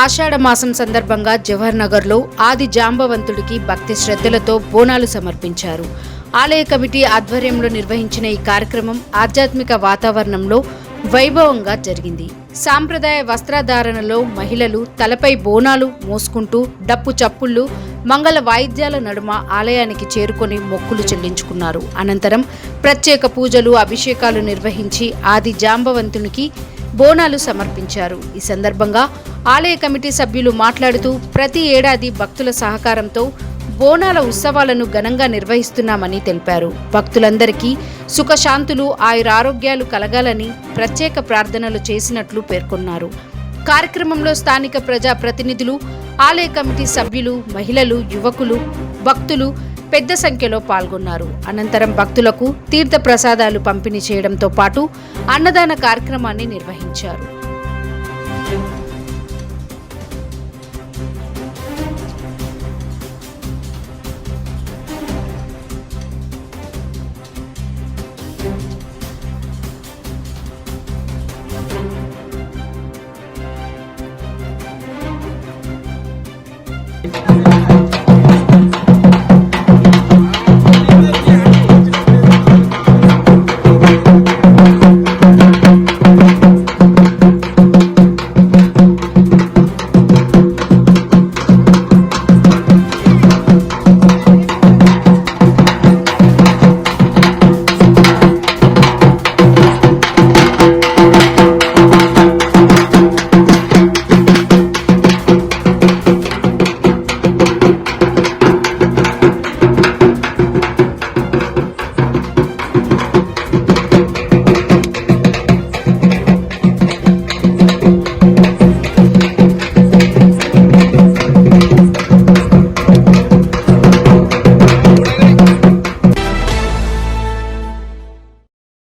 ఆషాఢ మాసం సందర్భంగా జవహర్ నగర్లో ఆది జాంబవంతుడికి భక్తి శ్రద్ధలతో బోనాలు సమర్పించారు. ఆలయ కమిటీ ఆధ్వర్యంలో నిర్వహించిన ఈ కార్యక్రమం ఆధ్యాత్మిక వాతావరణంలో వైభవంగా జరిగింది. సాంప్రదాయ వస్త్రధారణలో మహిళలు తలపై బోనాలు మోసుకుంటూ డప్పు చప్పుళ్లు మంగళ వాయిద్యాల నడుమ ఆలయానికి చేరుకొని మొక్కులు చెల్లించుకున్నారు. అనంతరం ప్రత్యేక పూజలు అభిషేకాలు నిర్వహించి ఆది జాంబవంతునికి బోనాలు సమర్పించారు. ఈ సందర్భంగా ఆలయ కమిటీ సభ్యులు మాట్లాడుతూ ప్రతి ఏడాది భక్తుల సహకారంతో బోనాల ఉత్సవాలను ఘనంగా నిర్వహిస్తున్నామని తెలిపారు. భక్తులందరికీ సుఖశాంతులు ఆయురారోగ్యాలు కలగాలని ప్రత్యేక ప్రార్థనలు చేసినట్లు పేర్కొన్నారు. కార్యక్రమంలో స్థానిక ప్రజా ప్రతినిధులు, ఆలయ కమిటీ సభ్యులు, మహిళలు, యువకులు, భక్తులు పెద్ద సంఖ్యలో పాల్గొన్నారు. అనంతరం భక్తులకు తీర్థ ప్రసాదాలు పంపిణీ చేయడంతో పాటు అన్నదాన కార్యక్రమాన్ని నిర్వహించారు.